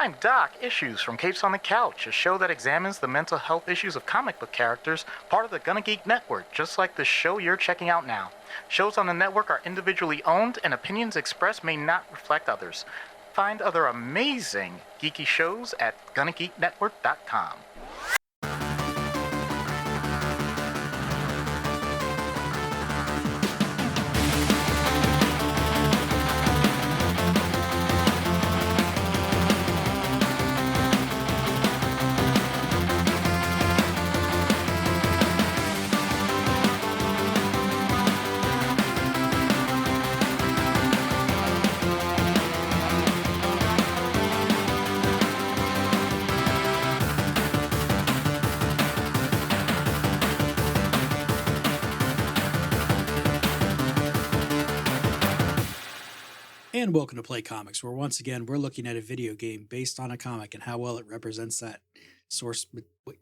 I'm Doc Issues from Capes on the Couch, a show that examines the mental health issues of comic book characters, part of the Gonna Geek Network, just like the show you're checking out now. Shows on the network are individually owned, and opinions expressed may not reflect others. Find other amazing geeky shows at GonnaGeekNetwork.com. And welcome to Play Comics, where once again we're looking at a video game based on a comic and how well it represents that source.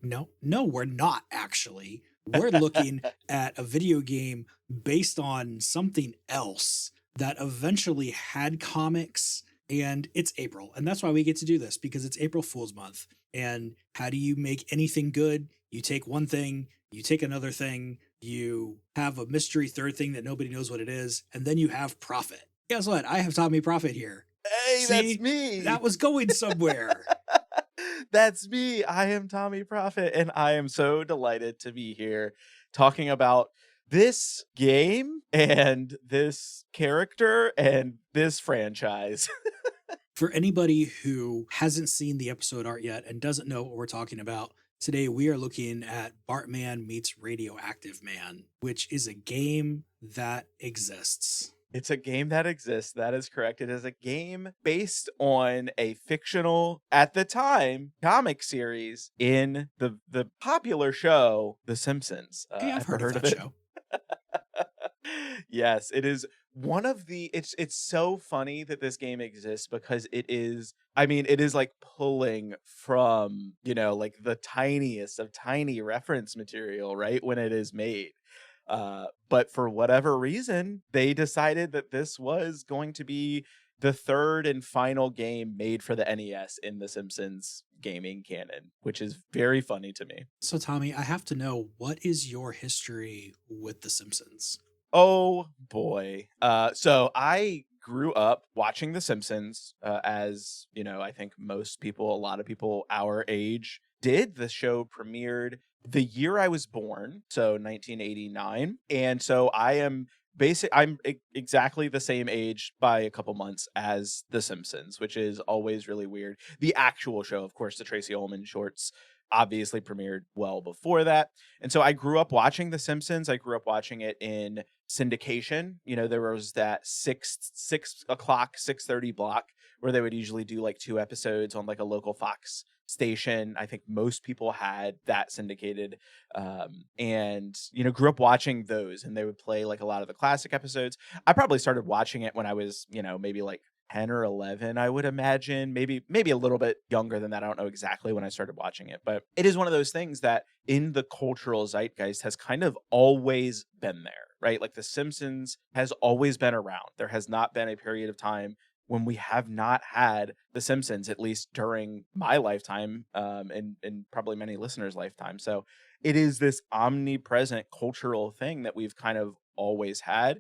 No, we're not actually. We're looking at a video game based on something else that eventually had comics, and it's April. And that's why we get to do this, because it's April Fool's Month. And how do you make anything good? You take one thing, you take another thing, you have a mystery third thing that nobody knows what it is, and then you have Proffit. Guess what? I have Tommy Proffitt here. Hey, See, that's me. That was going somewhere. That's me. I am Tommy Proffitt, and I am so delighted to be here talking about this game and this character and this franchise. For anybody who hasn't seen the episode art yet and doesn't know what we're talking about, today we are looking at Bartman Meets Radioactive Man, which is a game that exists. It's a game that exists. That is correct. It is a game based on a fictional, at the time, comic series in the popular show, The Simpsons. Hey, I've heard of that show. Yes, it is one of the, it's so funny that this game exists because it is like pulling from, like the tiniest of tiny reference material, right? When it is made. But for whatever reason, they decided that this was going to be the third and final game made for the NES in the Simpsons gaming canon, which is very funny to me. So, Tommy, I have to know, what is your history with the Simpsons? Oh boy. So I grew up watching the Simpsons, as, I think a lot of people our age did. The show premiered the year I was born, so 1989. And so I'm exactly the same age by a couple months as The Simpsons, which is always really weird. The actual show, of course, the Tracy Ullman shorts obviously premiered well before that. And so I grew up watching The Simpsons. I grew up watching it in syndication. There was that 6:30 block where they would usually do like 2 episodes on like a local Fox station. I think most people had that syndicated, and grew up watching those, and they would play like a lot of the classic episodes. I probably started watching it when I was maybe like 10 or 11, I would imagine, maybe a little bit younger than that. I don't know exactly when I started watching it, but it is one of those things that in the cultural zeitgeist has kind of always been there, right? Like The Simpsons has always been around. There has not been a period of time when we have not had The Simpsons, at least during my lifetime, and probably many listeners' lifetime. So it is this omnipresent cultural thing that we've kind of always had.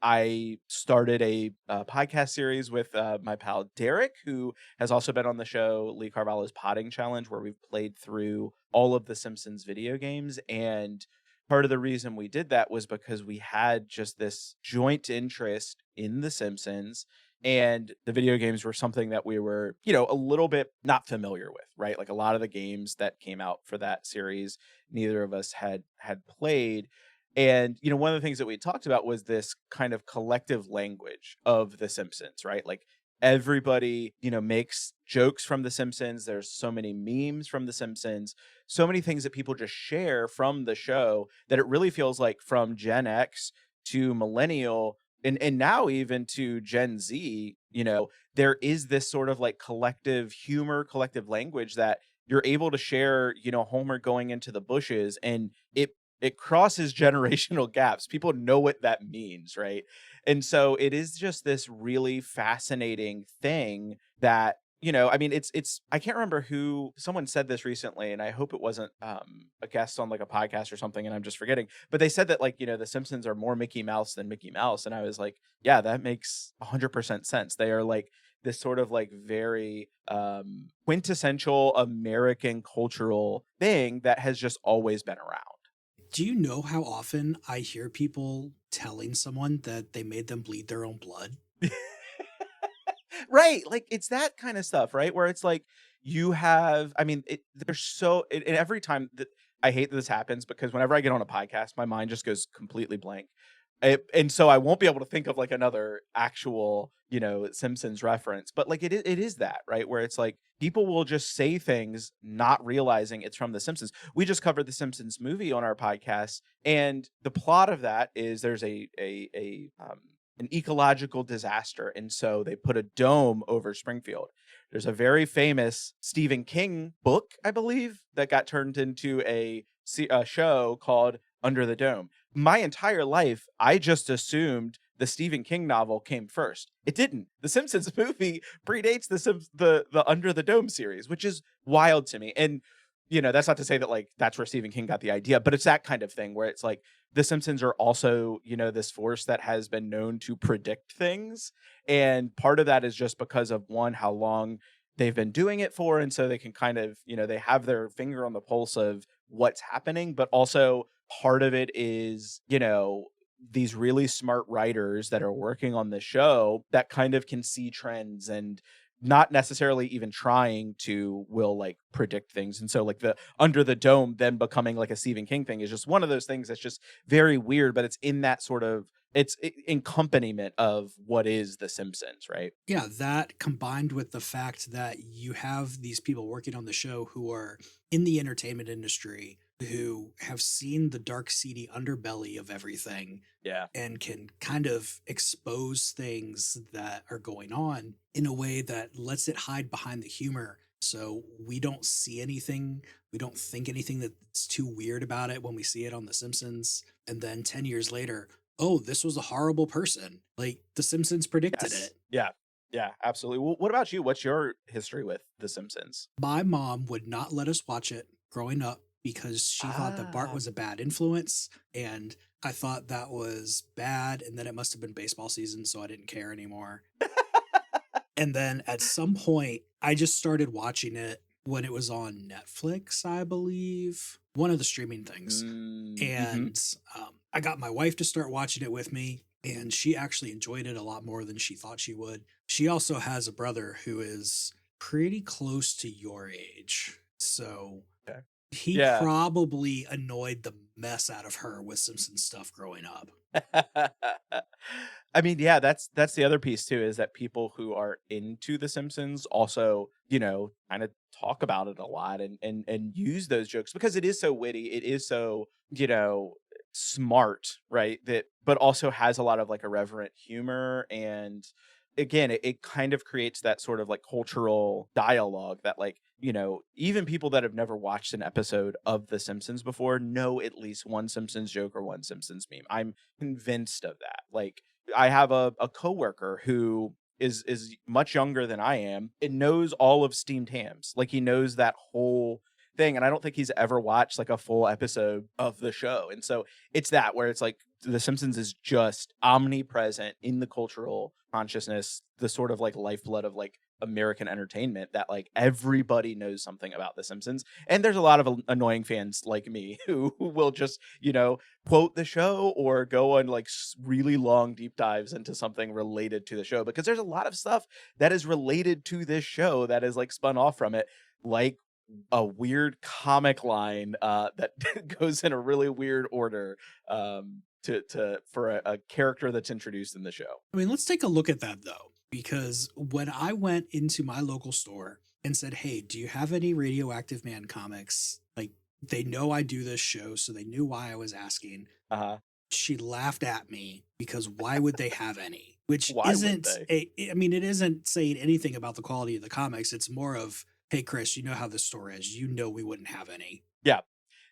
I started a podcast series with my pal Derek, who has also been on the show, Lee Carvallo's Potting Challenge, where we've played through all of the Simpsons video games. And part of the reason we did that was because we had just this joint interest in the Simpsons, and the video games were something that we were, a little bit not familiar with, right? Like a lot of the games that came out for that series, neither of us had played. And, one of the things that we talked about was this kind of collective language of The Simpsons, right? Like everybody, makes jokes from The Simpsons. There's so many memes from The Simpsons, so many things that people just share from the show that it really feels like from Gen X to millennial and now even to Gen Z, there is this sort of like collective humor, collective language that you're able to share, Homer going into the bushes, and it crosses generational gaps. People know what that means, right? And so it is just this really fascinating thing that, you know, I mean, it's I can't remember who, someone said this recently, and I hope it wasn't a guest on like a podcast or something, and I'm just forgetting. But they said that, like, you know, the Simpsons are more Mickey Mouse than Mickey Mouse, and I was like, yeah, that makes 100% sense. They are like this sort of like very quintessential American cultural thing that has just always been around. Do you know how often I hear people telling someone that they made them bleed their own blood? Right, like, it's that kind of stuff, right? Where it's like, you have, I mean, there's so, and every time that, I hate that this happens, because whenever I get on a podcast, my mind just goes completely blank. And so I won't be able to think of like another actual, you know, Simpsons reference, but like it is that, right? Where it's like people will just say things not realizing it's from The Simpsons. We just covered the Simpsons movie on our podcast, and the plot of that is there's an ecological disaster, and so they put a dome over Springfield. There's a very famous Stephen King book, I believe, that got turned into a show called Under the Dome. My entire life, I just assumed the Stephen King novel came first. It didn't. The Simpsons movie predates the Under the Dome series, which is wild to me. And you know, that's not to say that like that's where Stephen King got the idea, but it's that kind of thing where it's like the Simpsons are also, you know, this force that has been known to predict things. And part of that is just because of, one, how long they've been doing it for. And so they can kind of, you know, they have their finger on the pulse of what's happening, but also part of it is, you know, these really smart writers that are working on the show that kind of can see trends and not necessarily even trying to will like predict things. And so like the Under the Dome then becoming like a Stephen King thing is just one of those things that's just very weird, but it's in that sort of, it's accompaniment of what is The Simpsons, right? Yeah, that combined with the fact that you have these people working on the show who are in the entertainment industry, who have seen the dark, seedy underbelly of everything Yeah. and can kind of expose things that are going on in a way that lets it hide behind the humor. So we don't see anything, we don't think anything that's too weird about it when we see it on The Simpsons. And then 10 years later, oh, this was a horrible person. Like The Simpsons predicted Yes. it. Yeah. Yeah, absolutely. Well, what about you? What's your history with The Simpsons? My mom would not let us watch it growing up because she thought that Bart Ah. was a bad influence. And I thought that was bad. And then it must have been baseball season, so I didn't care anymore. And then at some point, I just started watching it when it was on Netflix, I believe, one of the streaming things. Mm-hmm. And I got my wife to start watching it with me, and she actually enjoyed it a lot more than she thought she would. She also has a brother who is pretty close to your age. So Okay. he Yeah. probably annoyed the mess out of her with Simpsons stuff growing up. I mean, yeah, that's the other piece too, is that people who are into The Simpsons also, you know, kind of talk about it a lot and use those jokes because it is so witty, it is so, you know, smart, right? That but also has a lot of like irreverent humor, and again, it kind of creates that sort of like cultural dialogue that like, you know, even people that have never watched an episode of The Simpsons before know at least one Simpsons joke or one Simpsons meme. I'm convinced of that. Like I have a coworker who is much younger than I am and knows all of Steamed Hams. Like he knows that whole thing, and I don't think he's ever watched like a full episode of the show. And so it's that where it's like The Simpsons is just omnipresent in the cultural consciousness, the sort of like lifeblood of like American entertainment, that like everybody knows something about The Simpsons. And there's a lot of annoying fans like me who will just, you know, quote the show or go on like really long deep dives into something related to the show, because there's a lot of stuff that is related to this show that is like spun off from it, like a weird comic line that goes in a really weird order for a character that's introduced in the show. I mean, let's take a look at that though, because when I went into my local store and said, "Hey, do you have any Radioactive Man comics?" Like they know I do this show, so they knew why I was asking. She laughed at me because why would they have any? Which Why would isn't they? I mean, it isn't saying anything about the quality of the comics. It's more of, hey, Chris, you know how this store is. You know we wouldn't have any. Yeah,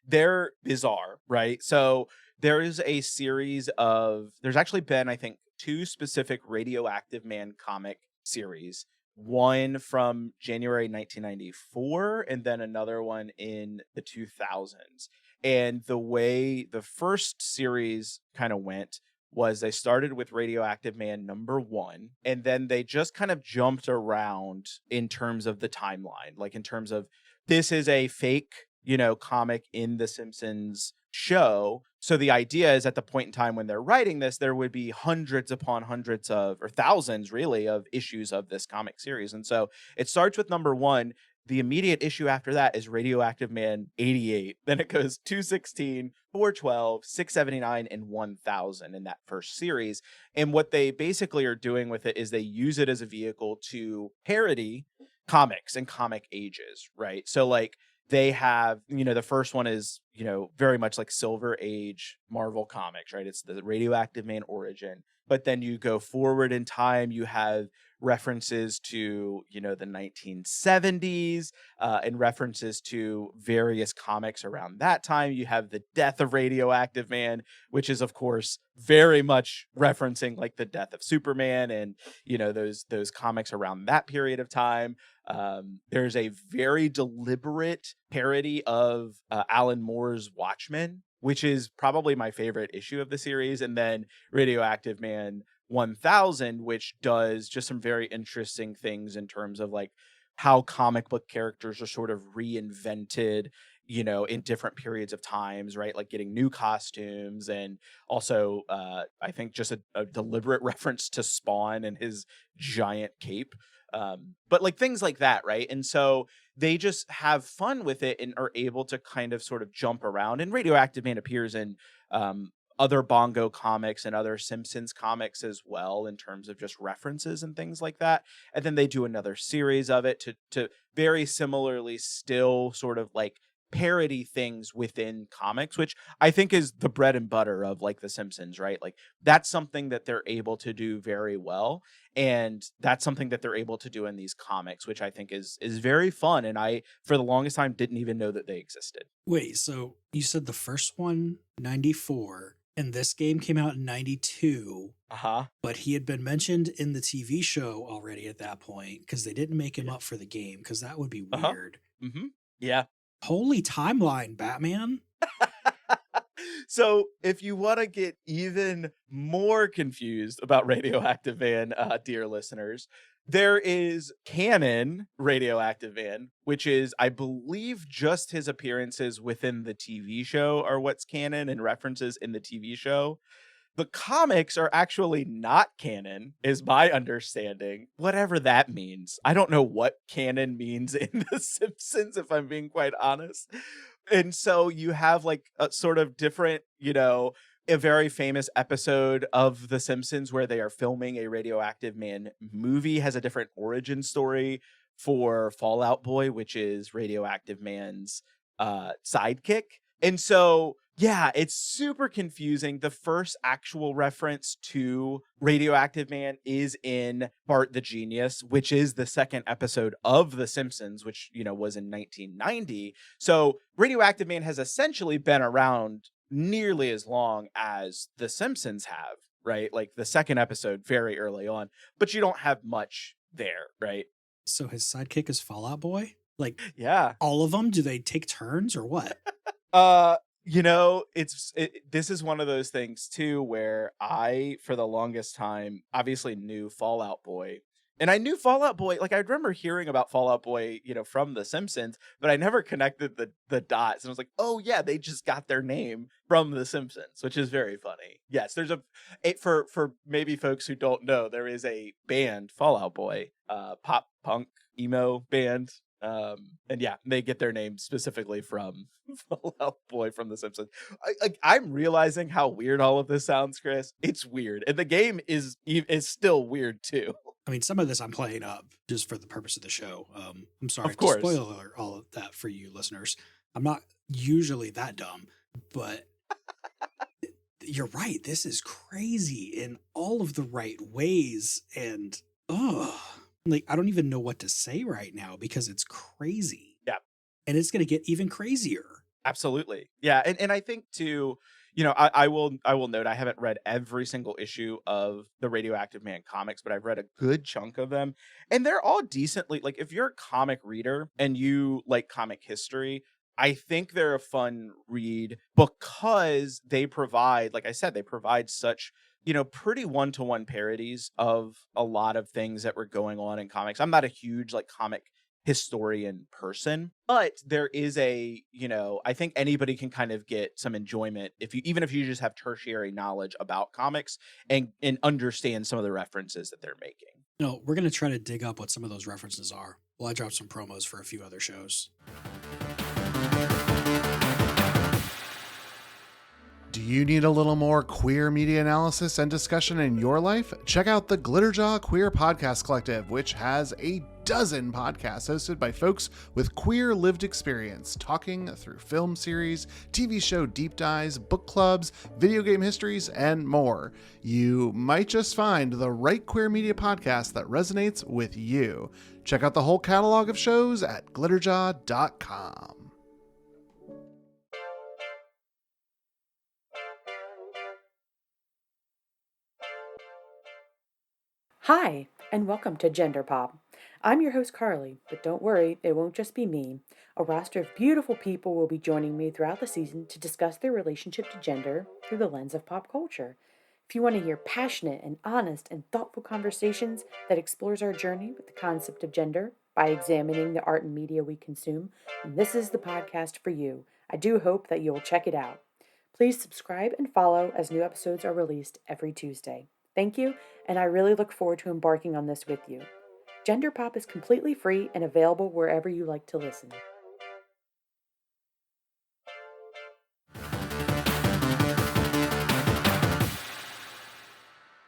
they're bizarre, right? So there is a series of, there's actually been, I think, two specific Radioactive Man comic series one from January 1994 and then another one in the 2000s. And the way the first series kind of went was they started with Radioactive Man #1, and then they just kind of jumped around in terms of the timeline, like in terms of this is a fake, comic in the Simpsons show. So the idea is at the point in time when they're writing this, there would be hundreds upon hundreds of, or thousands really, of issues of this comic series. And so it starts with #1. The immediate issue after that is Radioactive Man 88. Then it goes 216, 412, 679, and 1000 in that first series. And what they basically are doing with it is they use it as a vehicle to parody comics and comic ages, right? So like they have, the first one is, very much like Silver Age Marvel comics, right? It's the Radioactive Man origin. But then you go forward in time, you have references to, the 1970s and references to various comics around that time. You have the death of Radioactive Man, which is, of course, very much referencing like the death of Superman and, those comics around that period of time. There's a very deliberate parody of Alan Moore's Watchmen, which is probably my favorite issue of the series. And then Radioactive Man 1000, which does just some very interesting things in terms of like how comic book characters are sort of reinvented, in different periods of times, right? Like getting new costumes and also, I think just a deliberate reference to Spawn and his giant cape. But like things like that, right? And so they just have fun with it and are able to kind of sort of jump around. And Radioactive Man appears in other Bongo comics and other Simpsons comics as well in terms of just references and things like that. And then they do another series of it to very similarly still sort of like parody things within comics, which I think is the bread and butter of like the Simpsons, right? Like that's something that they're able to do very well. And that's something that they're able to do in these comics, which I think is very fun. And I, for the longest time, didn't even know that they existed. Wait, so you said the first one, 94, and this game came out in 92. Uh-huh. But he had been mentioned in the TV show already at that point because they didn't make him up for the game because that would be weird. Mm-hmm. Yeah. Holy timeline, Batman. So if you want to get even more confused about Radioactive Man, dear listeners, there is canon Radioactive Man, which is, I believe, just his appearances within the TV show are what's canon and references in the TV show. The comics are actually not canon, is my understanding, whatever that means. I don't know what canon means in The Simpsons, if I'm being quite honest. And so you have like a sort of different, a very famous episode of The Simpsons where they are filming a Radioactive Man movie has a different origin story for Fall Out Boy, which is Radioactive Man's sidekick. And so, yeah, it's super confusing. The first actual reference to Radioactive Man is in Bart the Genius, which is the second episode of The Simpsons, which, was in 1990. So Radioactive Man has essentially been around nearly as long as The Simpsons have, right? Like the second episode very early on, but you don't have much there, right? So his sidekick is Fallout Boy? Like, yeah, all of them? Do they take turns or what? This is one of those things too where I, for the longest time, obviously knew Fallout Boy. And I knew Fallout Boy, like I remember hearing about Fallout Boy, from The Simpsons, but I never connected the dots. And I was like, oh yeah, they just got their name from The Simpsons, which is very funny. Yes, there's for maybe folks who don't know, there is a band, Fallout Boy, pop punk emo band. And yeah, they get their name specifically from Fallout Boy from The Simpsons. I'm realizing how weird all of this sounds, Chris. It's weird, and the game is still weird too. I mean, some of this I'm playing up just for the purpose of the show. I'm sorry Of course. to spoil all of that for you listeners. I'm not usually that dumb, but you're right. This is crazy in all of the right ways. And, like, I don't even know what to say right now because it's crazy. Yeah. And it's going to get even crazier. Absolutely. Yeah. And I think too, I will note I haven't read every single issue of the Radioactive Man comics, but I've read a good chunk of them, and they're all decently, like, if you're a comic reader and you like comic history, I think they're a fun read because they provide, like I said, they provide such, pretty one-to-one parodies of a lot of things that were going on in comics. I'm not a huge like comic historian person, but there is I think anybody can kind of get some enjoyment even if you just have tertiary knowledge about comics and understand some of the references that they're making. No, we're going to try to dig up what some of those references are. Well, I dropped some promos for a few other shows. Do you need a little more queer media analysis and discussion in your life? Check out the Glitterjaw Queer Podcast Collective, which has a dozen podcasts hosted by folks with queer lived experience, talking through film series, TV show deep dives, book clubs, video game histories, and more. You might just find the right queer media podcast that resonates with you. Check out the whole catalog of shows at glitterjaw.com. Hi, and welcome to Gender Pop. I'm your host Carly, but don't worry, it won't just be me. A roster of beautiful people will be joining me throughout the season to discuss their relationship to gender through the lens of pop culture. If you want to hear passionate and honest and thoughtful conversations that explores our journey with the concept of gender by examining the art and media we consume, then this is the podcast for you. I do hope that you will check it out. Please subscribe and follow as new episodes are released every Tuesday. Thank you, and I really look forward to embarking on this with you. Gender Pop is completely free and available wherever you like to listen.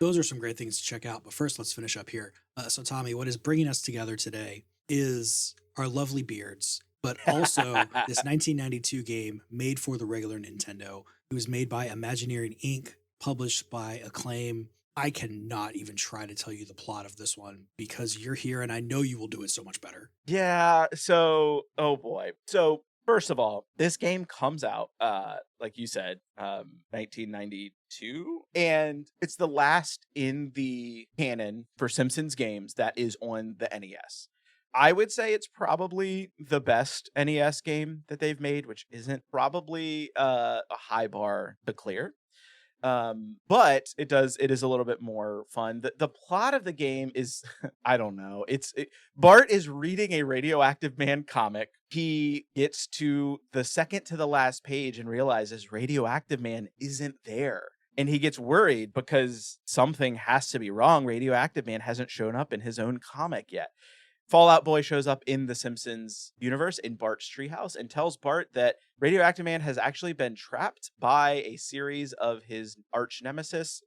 Those are some great things to check out, but first let's finish up here. So Tommy, what is bringing us together today is our lovely beards, but also this 1992 game made for the regular Nintendo. It was made by Imagineering Inc., published by Acclaim. I cannot even try to tell you the plot of this one because you're here and I know you will do it so much better. Yeah, so oh boy. So first of all, this game comes out like you said, 1992, and it's the last in the canon for Simpsons games that is on the NES. I would say it's probably the best NES game that they've made, which isn't probably a high bar to clear. But it is a little bit more fun. The plot of the game is, I don't know. Bart is reading a Radioactive Man comic. He gets to the second to the last page and realizes Radioactive Man isn't there. And he gets worried because something has to be wrong. Radioactive Man hasn't shown up in his own comic yet. Fallout Boy shows up in the Simpsons universe in Bart's treehouse and tells Bart that Radioactive Man has actually been trapped by a series of his arch nemesis,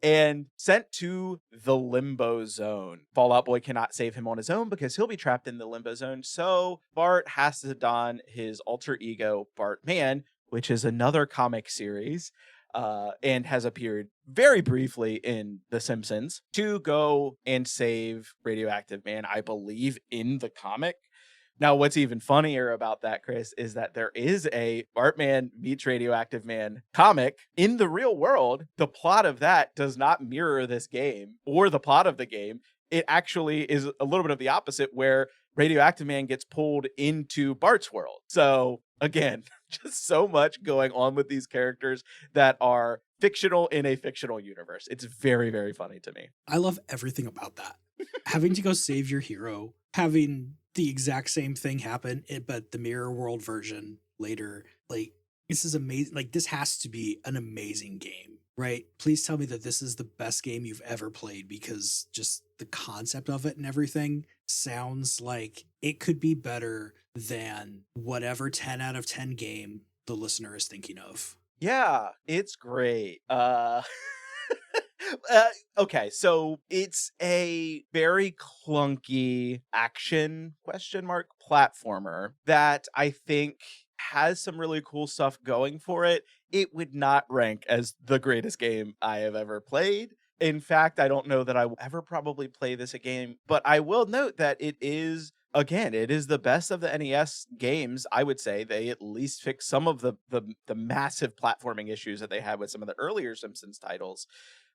and sent to the Limbo Zone. Fallout Boy cannot save him on his own because he'll be trapped in the Limbo Zone, so Bart has to don his alter ego, Bartman, which is another comic series, and has appeared very briefly in The Simpsons, to go and save Radioactive Man, I believe, in the comic. Now, what's even funnier about that, Chris, is that there is a Bartman Meets Radioactive Man comic in the real world. The plot of that does not mirror this game or the plot of the game. It actually is a little bit of the opposite, where Radioactive Man gets pulled into Bart's world. So, again, just so much going on with these characters that are fictional in a fictional universe. It's very, very funny to me. I love everything about that. Having to go save your hero, having the exact same thing happen, but the mirror world version later. Like, this is amazing. Like, this has to be an amazing game, right? Please tell me that this is the best game you've ever played, because just the concept of it and everything sounds like it could be better than whatever 10 out of 10 game the listener is thinking of. Yeah, it's great. Okay, so it's a very clunky action platformer that I think has some really cool stuff going for it. It would not rank as the greatest game I have ever played. In fact, I don't know that I will ever probably play this game, but I will note that it is again, it is the best of the NES games. I would say they at least fix some of the massive platforming issues that they had with some of the earlier Simpsons titles,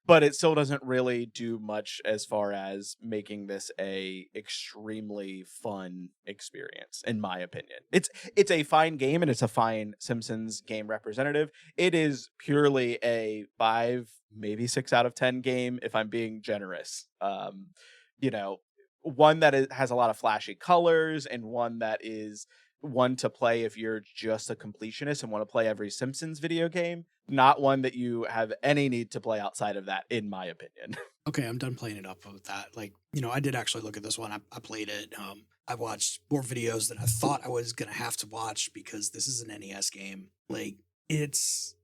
but it still doesn't really do much as far as making this a extremely fun experience, in my opinion. It's a fine game, and it's a fine Simpsons game representative. It is purely a 5, maybe 6 out of 10 game, if I'm being generous. You know, one that has a lot of flashy colors, and one that is one to play if you're just a completionist and want to play every Simpsons video game, not one that you have any need to play outside of that, in my opinion. Okay, I'm done playing it up with that. Like, I did actually look at this one. I played it. I watched more videos than I thought I was gonna have to watch because this is an NES game. Like, it's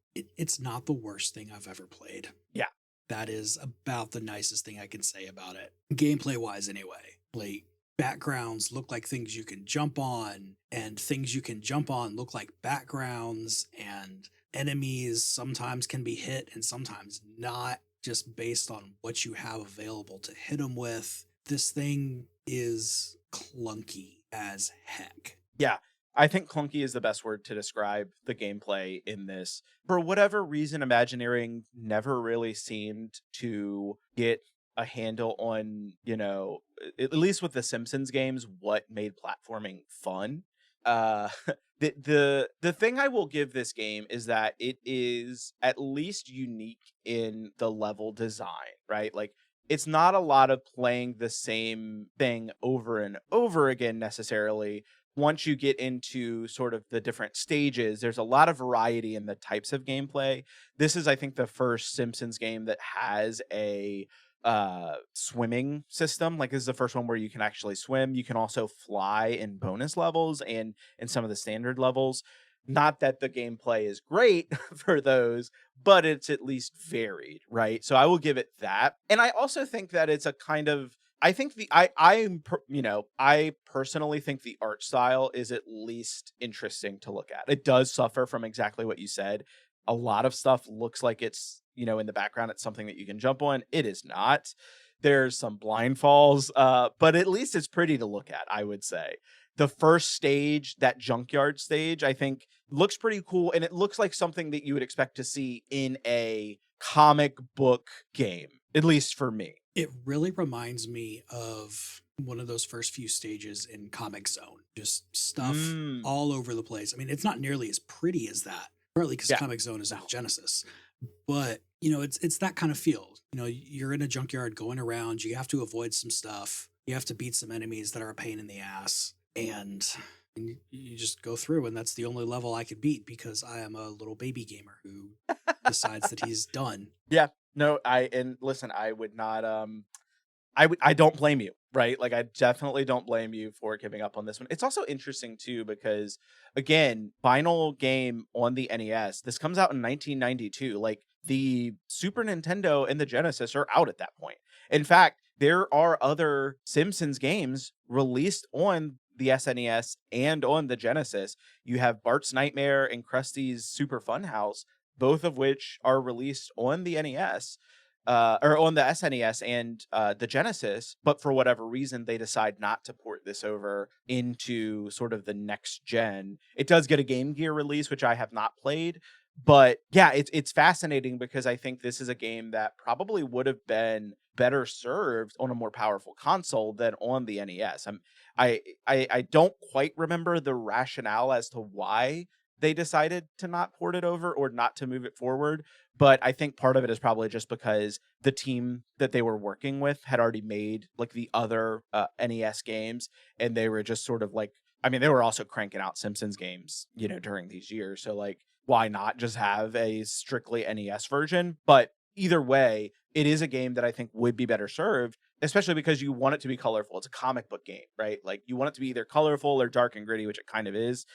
not the worst thing I've ever played. Yeah. That is about the nicest thing I can say about it. Gameplay wise, anyway. Like, backgrounds look like things you can jump on, and things you can jump on look like backgrounds, and enemies sometimes can be hit and sometimes not, just based on what you have available to hit them with. This thing is clunky as heck. Yeah, I think clunky is the best word to describe the gameplay in this. For whatever reason, Imagineering never really seemed to get a handle on, at least with the Simpsons games, what made platforming fun. The thing I will give this game is that it is at least unique in the level design, right? Like, it's not a lot of playing the same thing over and over again necessarily. Once you get into sort of the different stages, there's a lot of variety in the types of gameplay. This is, I think, the first Simpsons game that has a swimming system. Like, this is the first one where you can actually swim. You can also fly in bonus levels and in some of the standard levels. Not that the gameplay is great for those, but it's at least varied, right? So I will give it that. And I also think that it's a kind of, I think I personally think the art style is at least interesting to look at. It does suffer from exactly what you said. A lot of stuff looks like it's, in the background, it's something that you can jump on. It is not. There's some blind falls, but at least it's pretty to look at, I would say. The first stage, that junkyard stage, I think looks pretty cool. And it looks like something that you would expect to see in a comic book game, at least for me. It really reminds me of one of those first few stages in Comic Zone. Just stuff all over the place. I mean, it's not nearly as pretty as that, partly because Comic Zone is on Genesis. But, it's that kind of feel. You're in a junkyard going around. You have to avoid some stuff. You have to beat some enemies that are a pain in the ass. And you just go through, and that's the only level I could beat because I am a little baby gamer who decides that he's done. Yeah. No, listen, I would not, I don't blame you, right? Like, I definitely don't blame you for giving up on this one. It's also interesting too, because again, final game on the NES, this comes out in 1992. Like, the Super Nintendo and the Genesis are out at that point. In fact, there are other Simpsons games released on the SNES and on the Genesis. You have Bart's Nightmare and Krusty's Super Funhouse, both of which are released on the NES, or on the SNES and the Genesis, but for whatever reason, they decide not to port this over into sort of the next gen. It does get a Game Gear release, which I have not played, but yeah, it's fascinating because I think this is a game that probably would have been better served on a more powerful console than on the NES. I don't quite remember the rationale as to why they decided to not port it over or not to move it forward. But I think part of it is probably just because the team that they were working with had already made like the other NES games. And they were just sort of like, I mean, they were also cranking out Simpsons games, during these years. So like, why not just have a strictly NES version? But either way, it is a game that I think would be better served, especially because you want it to be colorful. It's a comic book game, right? Like, you want it to be either colorful or dark and gritty, which it kind of is.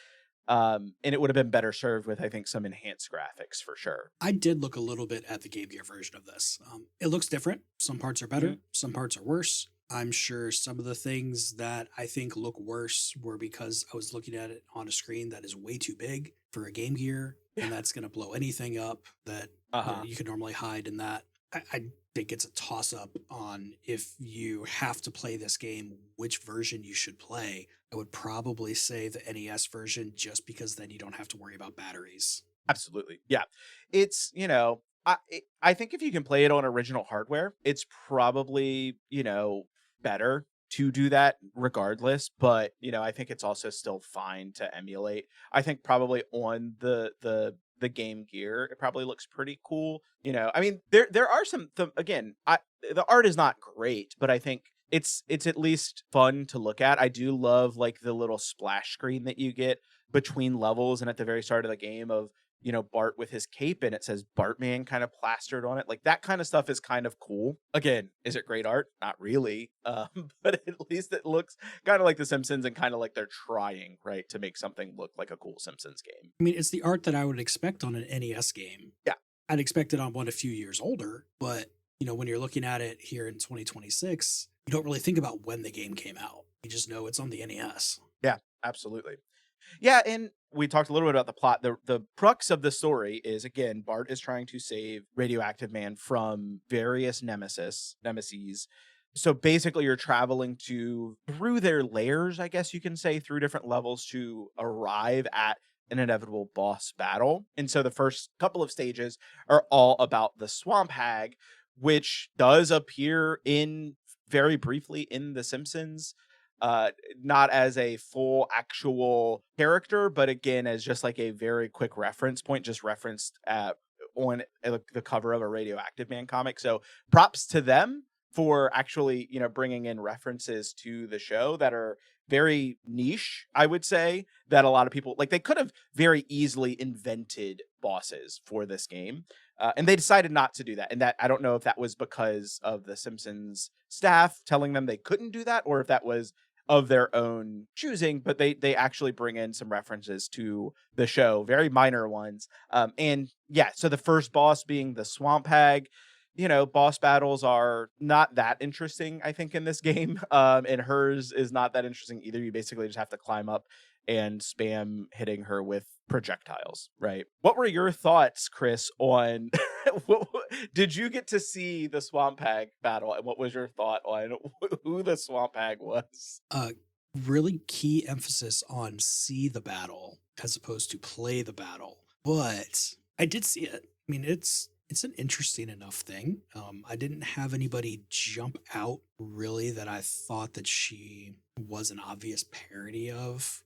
And it would have been better served with, I think, some enhanced graphics for sure. I did look a little bit at the Game Gear version of this. It looks different. Some parts are better. Some parts are worse. I'm sure some of the things that I think look worse were because I was looking at it on a screen that is way too big for a Game Gear, and that's going to blow anything up that you can normally hide in that. think it's a toss-up on if you have to play this game, which version you should play. I would probably say the NES version, just because then you don't have to worry about batteries. Absolutely. Yeah. It's, I think if you can play it on original hardware, it's probably, better to do that regardless. But, I think it's also still fine to emulate. I think probably on the Game Gear, it probably looks pretty cool. I mean, there are again, the art is not great, but I think it's at least fun to look at. I do love like the little splash screen that you get between levels and at the very start of the game of Bart with his cape and it says Bartman kind of plastered on it. Like that kind of stuff is kind of cool. Again, is it great art? Not really. But at least it looks kind of like the Simpsons and kind of like they're trying, right, to make something look like a cool Simpsons game. I mean, it's the art that I would expect on an NES game. Yeah. I'd expect it on one a few years older, but when you're looking at it here in 2026, you don't really think about when the game came out. You just know it's on the NES. Yeah, absolutely. Yeah, and we talked a little bit about the plot. The crux of the story is, again, Bart is trying to save Radioactive Man from various nemesis. So basically you're traveling through their layers, I guess you can say, through different levels to arrive at an inevitable boss battle. And so the first couple of stages are all about the Swamp Hag, which does appear very briefly in The Simpsons. Not as a full actual character, but again, as just like a very quick reference point, just referenced on the cover of a Radioactive Man comic. So props to them for actually, bringing in references to the show that are very niche, I would say, that a lot of people, like, they could have very easily invented bosses for this game. And they decided not to do that. And that, I don't know if that was because of the Simpsons staff telling them they couldn't do that, or if that was of their own choosing, but they actually bring in some references to the show, very minor ones. And yeah, so the first boss being the Swamp Hag, boss battles are not that interesting, I think, in this game. And hers is not that interesting either. You basically just have to climb up and spam hitting her with projectiles, right? What were your thoughts, Chris, on did you get to see the Swamp Hag battle, and what was your thought on who the Swamp Hag was? Really key emphasis on see the battle as opposed to play the battle, but I did see it. I mean, it's an interesting enough thing. I didn't have anybody jump out really that I thought that she was an obvious parody of.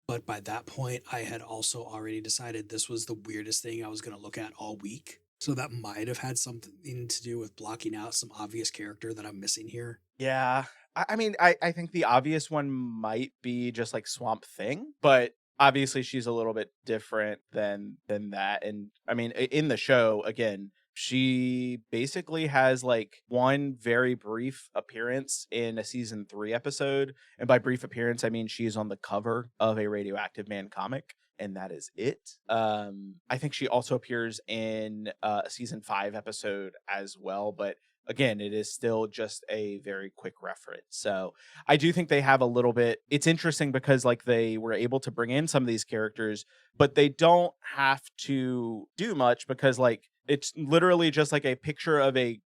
But by that point, I had also already decided this was the weirdest thing I was going to look at all week. So that might have had something to do with blocking out some obvious character that I'm missing here. Yeah. I mean, I think the obvious one might be just like Swamp Thing, but obviously she's a little bit different than that. And I mean, in the show, again, she basically has like one very brief appearance in a season 3 episode. And by brief appearance, I mean she's on the cover of a Radioactive Man comic, and that is it. I think she also appears in a season 5 episode as well, but again, it is still just a very quick reference. So I do think they have a little bit, it's interesting because like they were able to bring in some of these characters, but they don't have to do much because like it's literally just like a picture of a,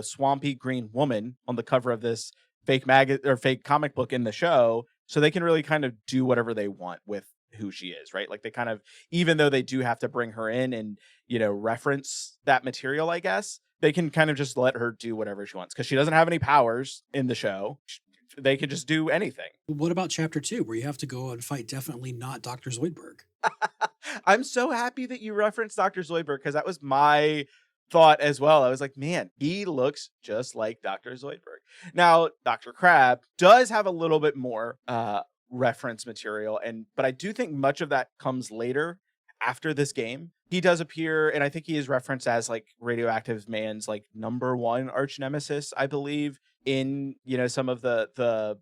swampy green woman on the cover of this fake fake comic book in the show. So they can really kind of do whatever they want with who she is, right? Like they kind of, even though they do have to bring her in and, reference that material, I guess, they can kind of just let her do whatever she wants because she doesn't have any powers in the show. They could just do anything. What about chapter 2 where you have to go and fight definitely not Dr. Zoidberg? I'm so happy that you referenced Dr. Zoidberg because that was my thought as well. I was like, man, he looks just like Dr. Zoidberg. Now, Dr. Crab does have a little bit more reference material, but I do think much of that comes later after this game. He does appear, and I think he is referenced as like Radioactive Man's like number 1 arch nemesis, I believe, in some of the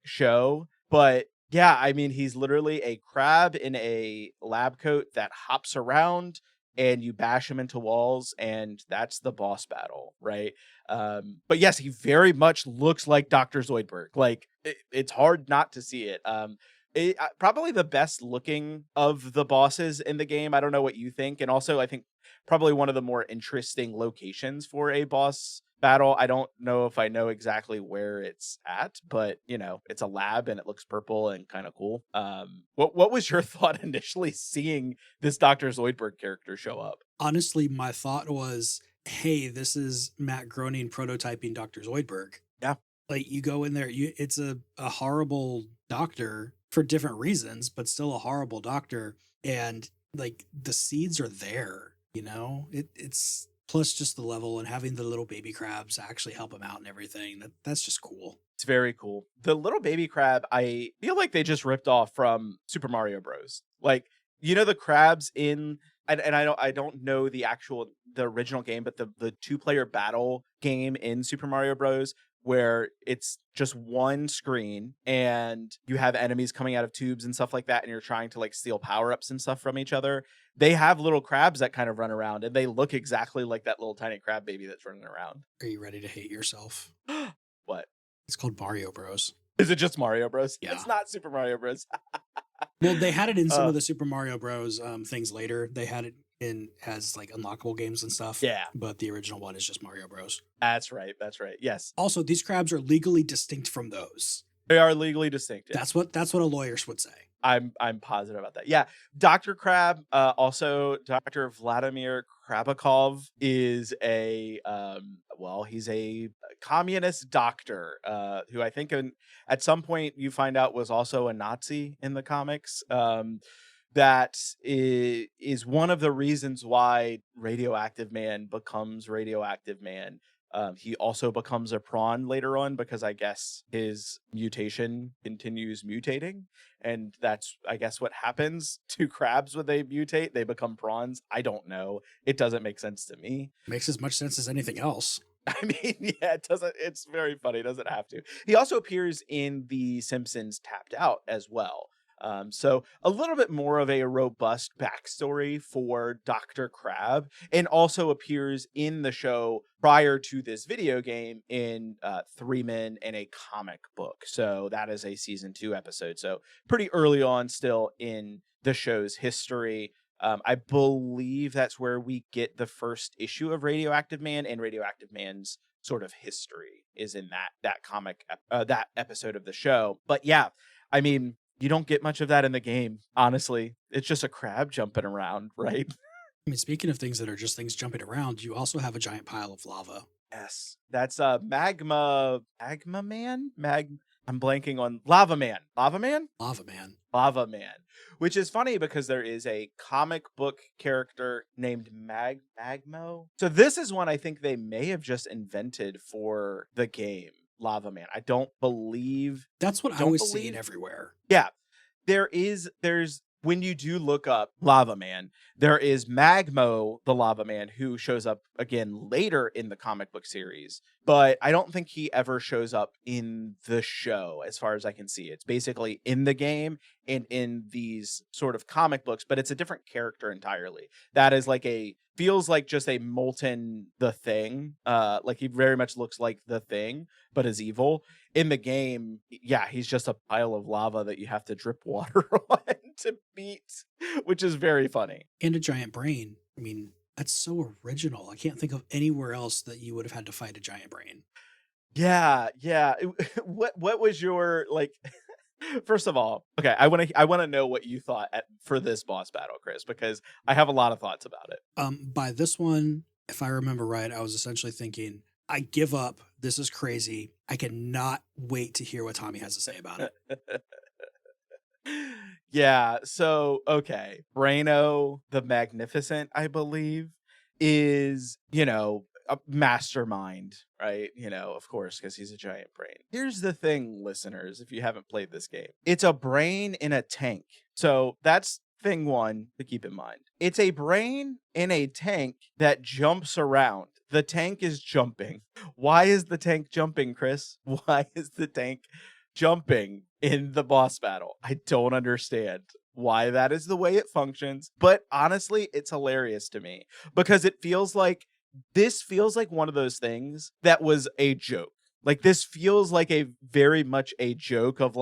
show. But yeah, I mean, he's literally a crab in a lab coat that hops around and you bash him into walls, and that's the boss battle, right? But yes, he very much looks like Dr. Zoidberg. Like it's hard not to see it. Probably the best looking of the bosses in the game. I don't know what you think. And also, I think probably one of the more interesting locations for a boss battle. I don't know if I know exactly where it's at, but it's a lab and it looks purple and kind of cool. What was your thought initially seeing this Dr. Zoidberg character show up? Honestly, my thought was, hey, this is Matt Groening prototyping Dr. Zoidberg. Yeah. Like, you go in there, it's a horrible doctor for different reasons, but still a horrible doctor. And like, the seeds are there, it's plus just the level and having the little baby crabs actually help him out and everything. That's just cool. It's very cool. The little baby crab, I feel like they just ripped off from Super Mario Bros. Like, the crabs in, and I don't know the original game, but the 2-player battle game in Super Mario Bros. Where it's just one screen and you have enemies coming out of tubes and stuff like that, and you're trying to like steal power-ups and stuff from each other. They have little crabs that kind of run around, and they look exactly like that little tiny crab baby that's running around. Are you ready to hate yourself? What? It's called Mario Bros. Is it just Mario Bros? Yeah. It's not Super Mario Bros. Well, they had it in some of the Super Mario Bros. Things later. They had it as like unlockable games and stuff. Yeah. But the original one is just Mario Bros. That's right. Yes. Also, these crabs are legally distinct from those. They are legally distinct. Yeah. That's what a lawyer would say. I'm positive about that. Yeah. Dr. Crab, also Dr. Vladimir Krabakov is he's a communist doctor, who I think at some point you find out was also a Nazi in the comics. That is one of the reasons why Radioactive Man becomes Radioactive Man. He also becomes a prawn later on because I guess his mutation continues mutating. And that's, I guess, what happens to crabs when they mutate. They become prawns. I don't know. It doesn't make sense to me. Makes as much sense as anything else. I mean, yeah, it doesn't. It's very funny. It doesn't have to. He also appears in The Simpsons Tapped Out as well. So a little bit more of a robust backstory for Dr. Crab, and also appears in the show prior to this video game in 3 Men and a Comic Book. So that is a season 2 episode. So pretty early on still in the show's history. I believe that's where we get the first issue of Radioactive Man, and Radioactive Man's sort of history is in that comic, that episode of the show. But yeah, I mean, you don't get much of that in the game, honestly. It's just a crab jumping around, right? I mean, speaking of things that are just things jumping around, you also have a giant pile of lava. Yes. That's Magma Man? I'm blanking on Lava Man. Lava Man? Lava Man. Lava Man. Which is funny because there is a comic book character named Magmo. So this is one I think they may have just invented for the game. Lava Man. I don't believe that's what I was seeing everywhere. Yeah. There's when you do look up Lava Man, there is Magmo, the Lava Man, who shows up again later in the comic book series, but I don't think he ever shows up in the show as far as I can see. It's basically in the game and in these sort of comic books, but it's a different character entirely. That is feels like just a molten The Thing. Like he very much looks like The Thing, but is evil. In the game, yeah, he's just a pile of lava that you have to drip water on to beat, which is very funny. And a giant brain. I mean, that's so original. I can't think of anywhere else that you would have had to fight a giant brain. Yeah. What was your First of all, okay, I want to know what you thought for this boss battle, Chris, because I have a lot of thoughts about it. By this one, if I remember right, I was essentially thinking, I give up. This is crazy. I cannot wait to hear what Tommy has to say about it. Yeah, so, okay. Braino the Magnificent, I believe, is, a mastermind, right? Of course, because he's a giant brain. Here's the thing, listeners, if you haven't played this game. It's a brain in a tank. So that's thing one to keep in mind. It's a brain in a tank that jumps around. The tank is jumping. Why is the tank jumping, Chris? Why is the tank jumping in the boss battle? I don't understand why that is the way it functions. But honestly, it's hilarious to me because this feels like one of those things that was a joke. Like, this feels like very much a joke of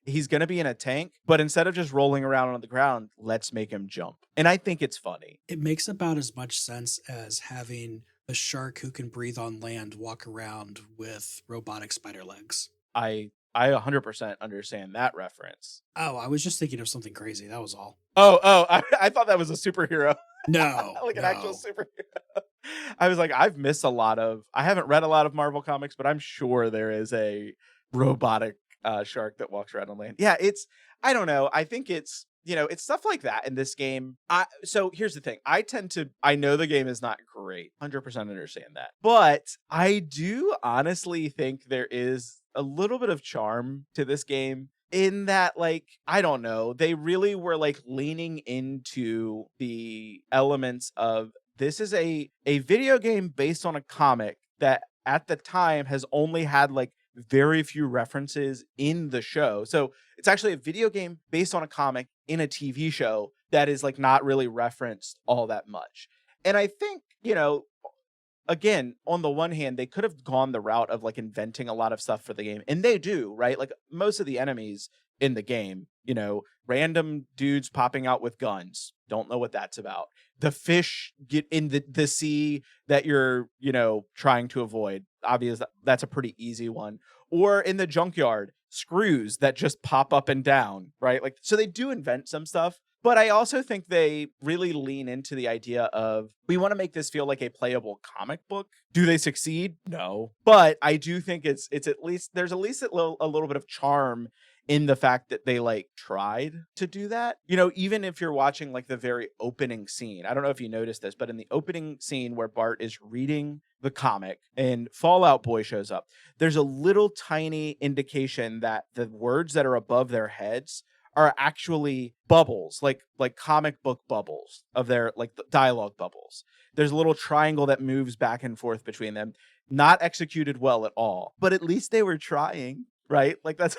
he's going to be in a tank, but instead of just rolling around on the ground, let's make him jump. And I think it's funny. It makes about as much sense as having a shark who can breathe on land walk around with robotic spider legs. I 100% understand that reference. Oh, I was just thinking of something crazy. That was all. I thought that was a superhero. No. Like an no. actual superhero. I was like, I haven't read a lot of Marvel comics, but I'm sure there is a robotic shark that walks around on land. Yeah, I don't know. I think it's stuff like that in this game. So here's the thing. I know the game is not great. 100% understand that. But I do honestly think there is a little bit of charm to this game in that, like, I don't know, they really were like leaning into the elements of this is a video game based on a comic that at the time has only had like very few references in the show. So it's actually a video game based on a comic in a TV show that is like not really referenced all that much. And I think, again, on the one hand, they could have gone the route of like inventing a lot of stuff for the game. And they do, right? Like most of the enemies in the game, random dudes popping out with guns. Don't know what that's about. The fish get in the sea that you're, trying to avoid. Obviously, that's a pretty easy one. Or in the junkyard, screws that just pop up and down, right? Like, so they do invent some stuff. But I also think they really lean into the idea of, we want to make this feel like a playable comic book. Do they succeed? No. But I do think it's at least, there's at least a little bit of charm in the fact that they like tried to do that. Even if you're watching like the very opening scene, I don't know if you noticed this, but in the opening scene where Bart is reading the comic and Fallout Boy shows up, there's a little tiny indication that the words that are above their heads are actually bubbles, like comic book bubbles of their like dialogue bubbles. There's a little triangle that moves back and forth between them. Not executed well at all, but at least they were trying, right? Like that's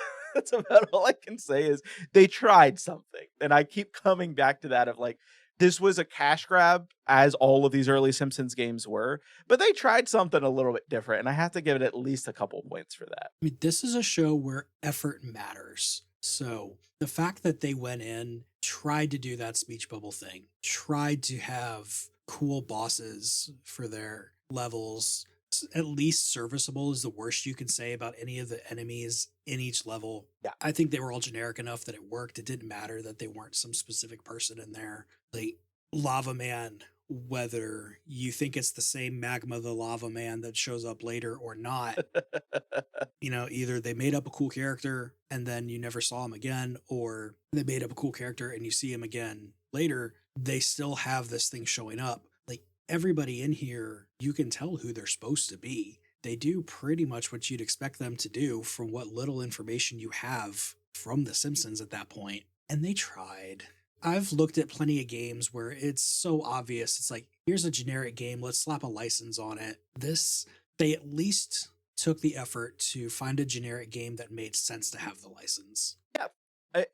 about all I can say is they tried something. And I keep coming back to that of like, this was a cash grab, as all of these early Simpsons games were, but they tried something a little bit different. And I have to give it at least a couple points for that. I mean, this is a show where effort matters. So the fact that they went in, tried to do that speech bubble thing, tried to have cool bosses for their levels, at least serviceable is the worst you can say about any of the enemies in each level. Yeah. I think they were all generic enough that it worked. It didn't matter that they weren't some specific person in there. Like Lava Man, whether you think it's the same Magma the Lava Man that shows up later or not, either they made up a cool character and then you never saw him again, or they made up a cool character and you see him again later. They still have this thing showing up. Like everybody in here, you can tell who they're supposed to be. They do pretty much what you'd expect them to do from what little information you have from The Simpsons at that point. And they tried. I've looked at plenty of games where it's so obvious. It's like, here's a generic game. Let's slap a license on it. They at least took the effort to find a generic game that made sense to have the license. Yeah.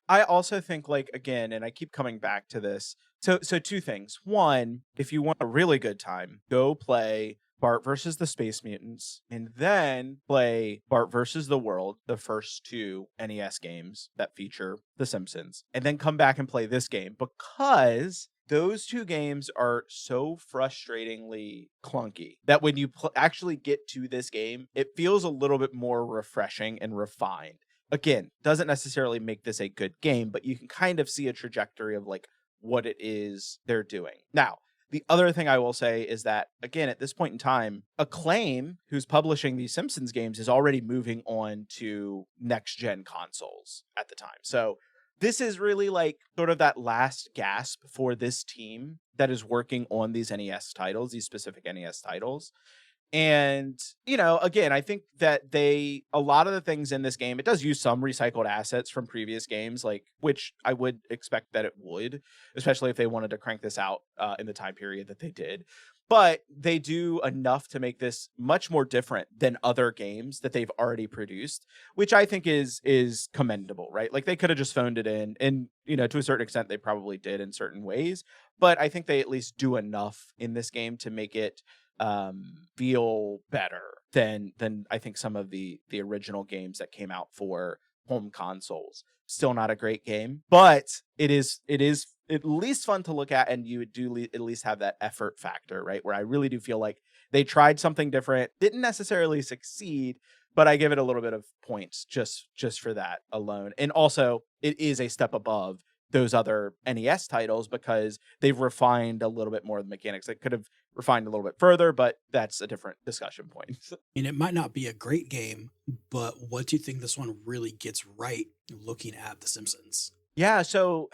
I also think, like, again, and I keep coming back to this. So two things. One, if you want a really good time, go play Bart versus the Space Mutants, and then play Bart versus the World, the first two NES games that feature The Simpsons, and then come back and play this game, because those two games are so frustratingly clunky that when you actually get to this game, it feels a little bit more refreshing and refined. Again, doesn't necessarily make this a good game, but you can kind of see a trajectory of like what it is they're doing. Now, the other thing I will say is that, again, at this point in time, Acclaim, who's publishing these Simpsons games, is already moving on to next-gen consoles at the time. So this is really like sort of that last gasp for this team that is working on these NES titles, these specific NES titles. And, again, I think that a lot of the things in this game, it does use some recycled assets from previous games, like, which I would expect that it would, especially if they wanted to crank this out in the time period that they did. But they do enough to make this much more different than other games that they've already produced, which I think is commendable, right? Like they could have just phoned it in, and, to a certain extent, they probably did in certain ways. But I think they at least do enough in this game to make it feel better than I think some of the original games that came out for home consoles. Still not a great game, but it is at least fun to look at, and you do at least have that effort factor, right? Where I really do feel like they tried something different, didn't necessarily succeed, but I give it a little bit of points just for that alone. And also, it is a step above those other NES titles because they've refined a little bit more of the mechanics. They could have refined a little bit further, but that's a different discussion point. And it might not be a great game, but what do you think this one really gets right looking at The Simpsons? Yeah, so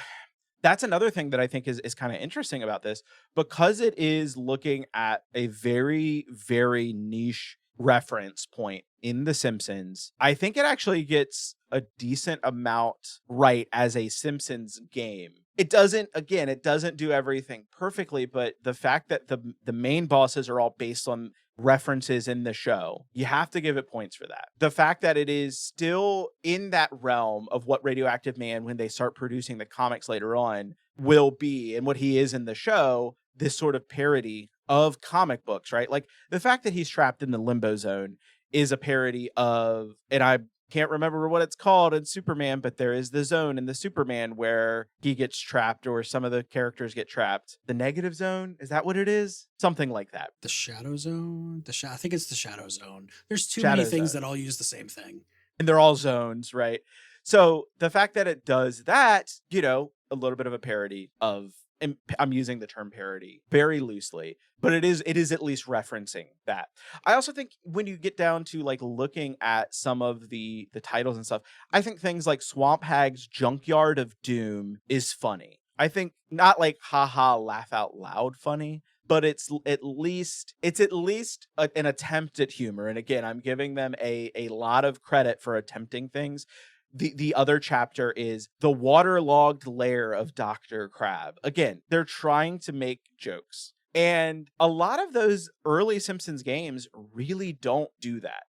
that's another thing that I think is kind of interesting about this, because it is looking at a very, very niche reference point in The Simpsons. I think it actually gets a decent amount right as a Simpsons game. It doesn't do everything perfectly, but the fact that the main bosses are all based on references in the show, you have to give it points for that. The fact that it is still in that realm of what Radioactive Man, when they start producing the comics later on, will be, and what he is in the show, this sort of parody of comic books, right? Like the fact that he's trapped in the limbo zone is a parody of, and I can't remember what it's called in Superman, but there is the zone in the Superman where he gets trapped, or some of the characters get trapped. The negative zone, is that what it is? Something like that. The Shadow Zone? I think it's the Shadow Zone. There's too Shadow many things Zone. that all use the same thing. And they're all zones, right? So the fact that it does that, a little bit of a parody of, and I'm using the term parody very loosely, but it is at least referencing that. I also think when you get down to like looking at some of the titles and stuff, I think things like Swamp Hag's Junkyard of Doom is funny. I think not like haha laugh out loud funny, but it's at least an attempt at humor. And again, I'm giving them a lot of credit for attempting things. The other chapter is the waterlogged lair of Dr. Crab. Again, they're trying to make jokes. And a lot of those early Simpsons games really don't do that.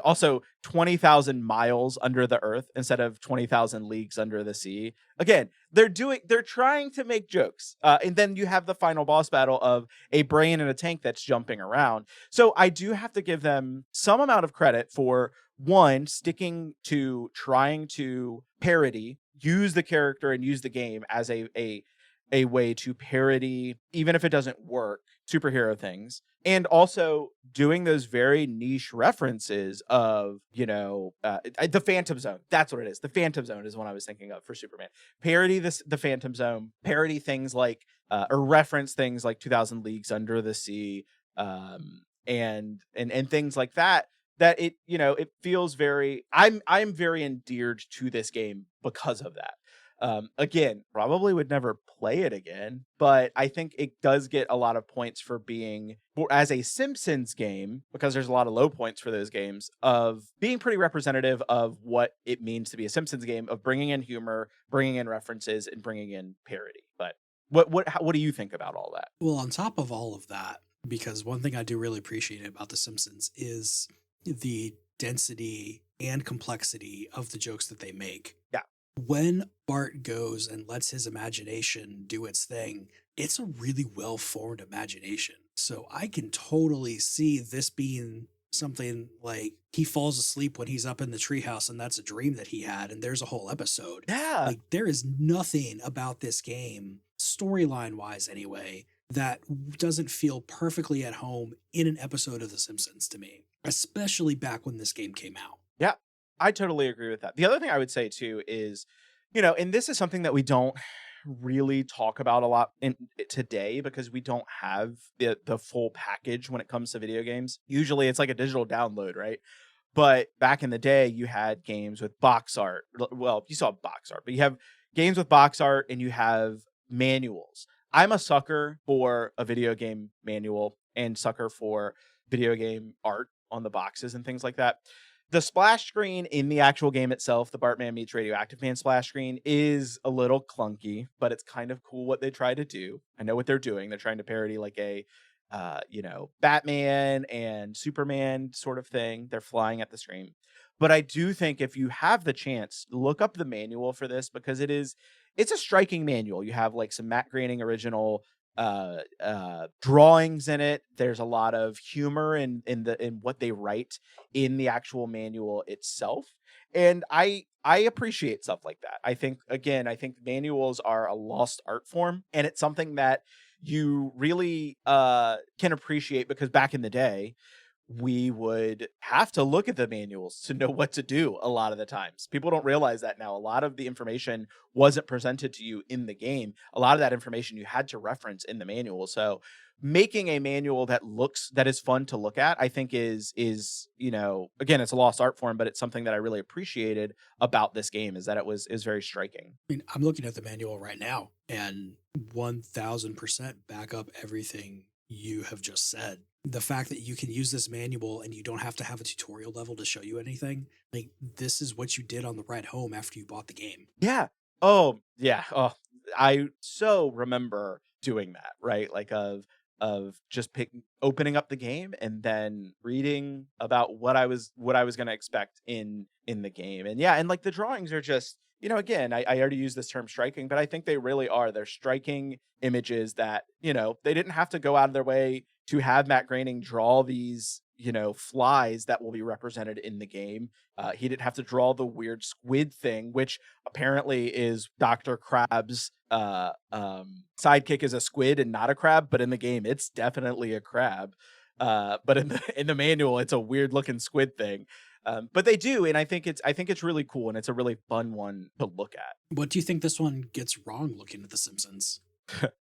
Also, 20,000 miles under the earth instead of 20,000 leagues under the sea. Again, they're trying to make jokes. And then you have the final boss battle of a brain in a tank that's jumping around. So I do have to give them some amount of credit for, one, sticking to trying to parody, use the character and use the game as a way to parody, even if it doesn't work, superhero things. And also doing those very niche references of, the Phantom Zone. That's what it is. The Phantom Zone is what I was thinking of for Superman. Parody the Phantom Zone, parody things like, or reference things like 2000 Leagues Under the Sea, and things like that. That it feels very, I'm very endeared to this game because of that. Again, probably would never play it again, but I think it does get a lot of points for being, as a Simpsons game, because there's a lot of low points for those games, of being pretty representative of what it means to be a Simpsons game, of bringing in humor, bringing in references, and bringing in parody. But what do you think about all that? Well, on top of all of that, because one thing I do really appreciate about The Simpsons is the density and complexity of the jokes that they make. Yeah. When Bart goes and lets his imagination do its thing, it's a really well-formed imagination. So I can totally see this being something like he falls asleep when he's up in the treehouse and that's a dream that he had, and there's a whole episode. Yeah. Like, there is nothing about this game, storyline-wise anyway, that doesn't feel perfectly at home in an episode of The Simpsons to me, especially back when this game came out. Yeah, I totally agree with that. The other thing I would say too is, and this is something that we don't really talk about a lot today because we don't have the full package when it comes to video games. Usually it's like a digital download, right? But back in the day, you had games with box art. Well, you saw box art, but you have games with box art and you have manuals. I'm a sucker for a video game manual and sucker for video game art on the boxes and things like that. The splash screen in the actual game itself, the Bartman Meets Radioactive Man splash screen, is a little clunky, but it's kind of cool what they try to do. I know what they're doing. They're trying to parody like a, Batman and Superman sort of thing. They're flying at the screen. But I do think if you have the chance, look up the manual for this because it's a striking manual. You have like some matte graining original drawings in it. There's a lot of humor in what they write in the actual manual itself. And I appreciate stuff like that. I think manuals are a lost art form, and it's something that you really can appreciate, because back in the day, we would have to look at the manuals to know what to do a lot of the times. People don't realize that now. A lot of the information wasn't presented to you in the game. A lot of that information you had to reference in the manual. So making a manual that is fun to look at, I think is, again, it's a lost art form, but it's something that I really appreciated about this game, is that it is very striking. I mean, I'm looking at the manual right now and 1000% back up everything you have just said. The fact that you can use this manual and you don't have to have a tutorial level to show you anything, like, this is what you did on the ride home after you bought the game. Yeah. Oh, yeah. Oh, I so remember doing that, right? Like of just opening up the game and then reading about what I was going to expect in the game. And yeah, and like the drawings are just, again, I already used this term striking, but I think they really are. They're striking images that, they didn't have to go out of their way to have Matt Groening draw these, flies that will be represented in the game. He didn't have to draw the weird squid thing, which apparently is Dr. Crab's sidekick is a squid and not a crab, but in the game it's definitely a crab. But in the manual it's a weird looking squid thing. But they do, and I think it's really cool, and it's a really fun one to look at. What do you think this one gets wrong looking at The Simpsons?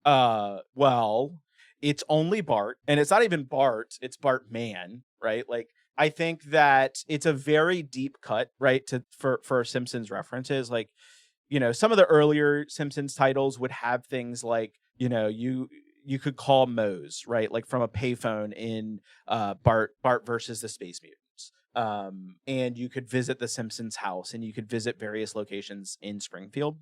Well, it's only Bart, and it's not even Bart, it's Bartman, right? Like, I think that it's a very deep cut, right, for Simpsons references. Like, some of the earlier Simpsons titles would have things like, you could call Moe's, right? Like from a payphone in Bart versus the Space Mutants. And you could visit the Simpsons house, and you could visit various locations in Springfield.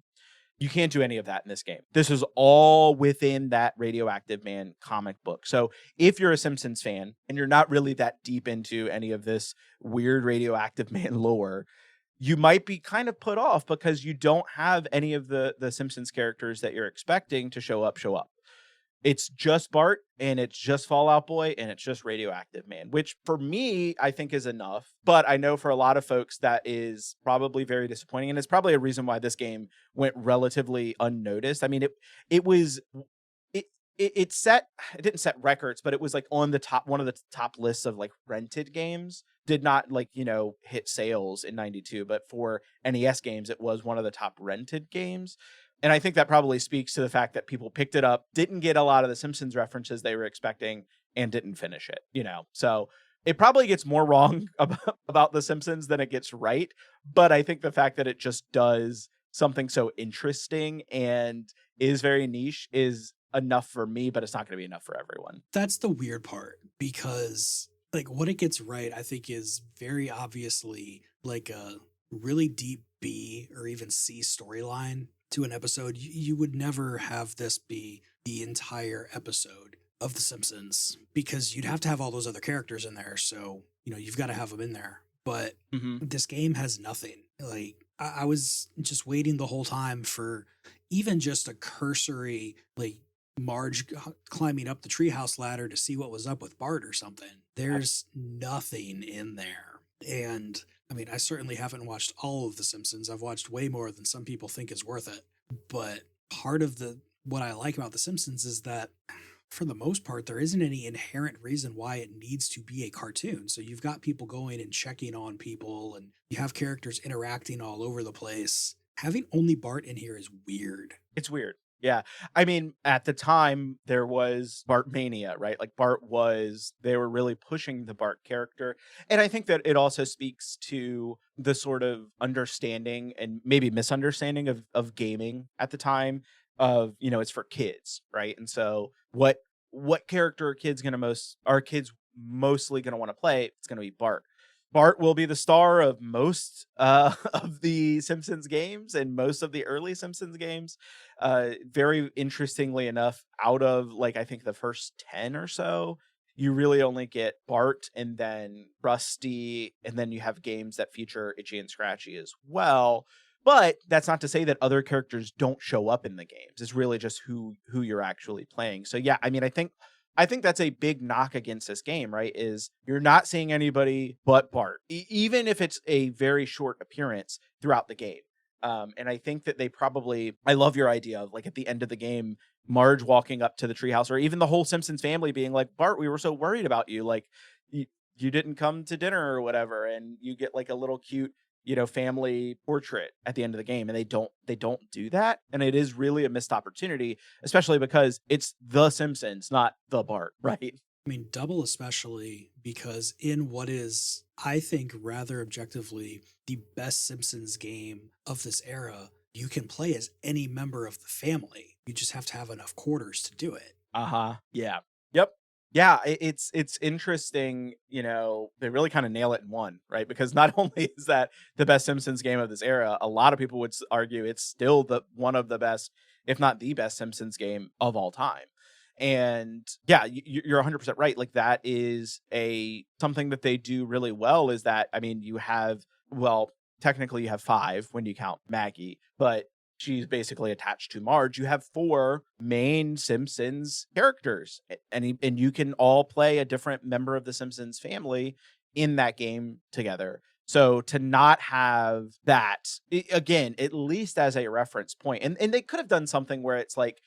You can't do any of that in this game. This is all within that Radioactive Man comic book. So if you're a Simpsons fan and you're not really that deep into any of this weird Radioactive Man lore, you might be kind of put off because you don't have any of the Simpsons characters that you're expecting to show up. It's just Bart, and it's just Fallout Boy, and it's just Radioactive Man, which for me, I think is enough. But I know for a lot of folks that is probably very disappointing, and it's probably a reason why this game went relatively unnoticed. I mean, it didn't set records, but it was like on the top, one of the top lists of like rented games. Did not hit sales in 92, but for NES games, it was one of the top rented games. And I think that probably speaks to the fact that people picked it up, didn't get a lot of the Simpsons references they were expecting, and didn't finish it, So it probably gets more wrong about the Simpsons than it gets right. But I think the fact that it just does something so interesting and is very niche is enough for me, but it's not going to be enough for everyone. That's the weird part, because like what it gets right, I think, is very obviously like a really deep B or even C storyline to an episode. You would never have this be the entire episode of The Simpsons, because you'd have to have all those other characters in there. So, you've got to have them in there. But this game has nothing. Like, I was just waiting the whole time for even just a cursory, like, Marge climbing up the treehouse ladder to see what was up with Bart or something. There's nothing in there. And I mean, I certainly haven't watched all of The Simpsons. I've watched way more than some people think is worth it. But part of what I like about The Simpsons is that, for the most part, there isn't any inherent reason why it needs to be a cartoon. So you've got people going and checking on people, and you have characters interacting all over the place. Having only Bart in here is weird. It's weird. Yeah. I mean, at the time, there was Bartmania, right? Like they were really pushing the Bart character. And I think that it also speaks to the sort of understanding and maybe misunderstanding of gaming at the time of, it's for kids, right? And so what character are kids mostly going to want to play? It's going to be Bart. Bart will be the star of most of the Simpsons games and most of the early Simpsons games. Very interestingly enough, out of I think the first 10 or so, you really only get Bart and then Rusty, and then you have games that feature Itchy and Scratchy as well. But that's not to say that other characters don't show up in the games. It's really just who you're actually playing. So yeah, I mean, I think that's a big knock against this game, right? Is you're not seeing anybody but Bart, even if it's a very short appearance throughout the game. And I think that I love your idea of like at the end of the game, Marge walking up to the treehouse, or even the whole Simpsons family being like, Bart, we were so worried about you. Like you didn't come to dinner or whatever. And you get like a little cute, family portrait at the end of the game. And they don't do that. And it is really a missed opportunity, especially because it's the Simpsons, not the Bart, right? I mean, double especially because in what is, I think, rather objectively the best Simpsons game of this era, you can play as any member of the family. You just have to have enough quarters to do it. Yeah. Yep. Yeah, it's interesting, they really kind of nail it in one, right? Because not only is that the best Simpsons game of this era, a lot of people would argue it's still one of the best, if not the best Simpsons game of all time. And yeah, you're 100% right. Like that is something that they do really well is that, I mean, technically you have 5 when you count Maggie, but she's basically attached to Marge. You have 4 main Simpsons characters, and you can all play a different member of the Simpsons family in that game together. So to not have that, again, at least as a reference point, and they could have done something where it's like,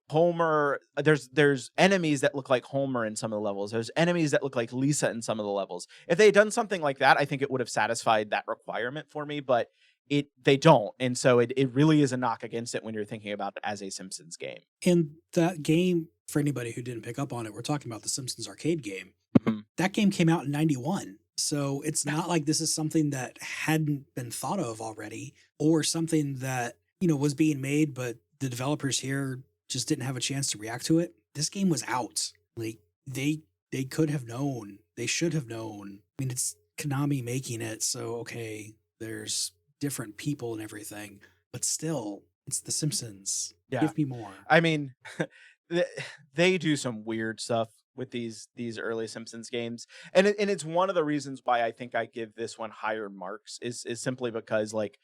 Homer, there's enemies that look like Homer in some of the levels. There's enemies that look like Lisa in some of the levels. If they had done something like that, I think it would have satisfied that requirement for me, but they don't. And so it really is a knock against it when you're thinking about it as a Simpsons game. And that game, for anybody who didn't pick up on it, we're talking about the Simpsons arcade game. Mm-hmm. That game came out in 91. So it's not like this is something that hadn't been thought of already or something that, was being made, but the developers here just didn't have a chance to react to it. This game was out. Like they could have known. They should have known. I mean, it's Konami making it. So, okay, there's different people and everything, but still, it's the Simpsons. Yeah. Give me more. I mean, they do some weird stuff with these early Simpsons games, and it's one of the reasons why I think I give this one higher marks is simply because, like,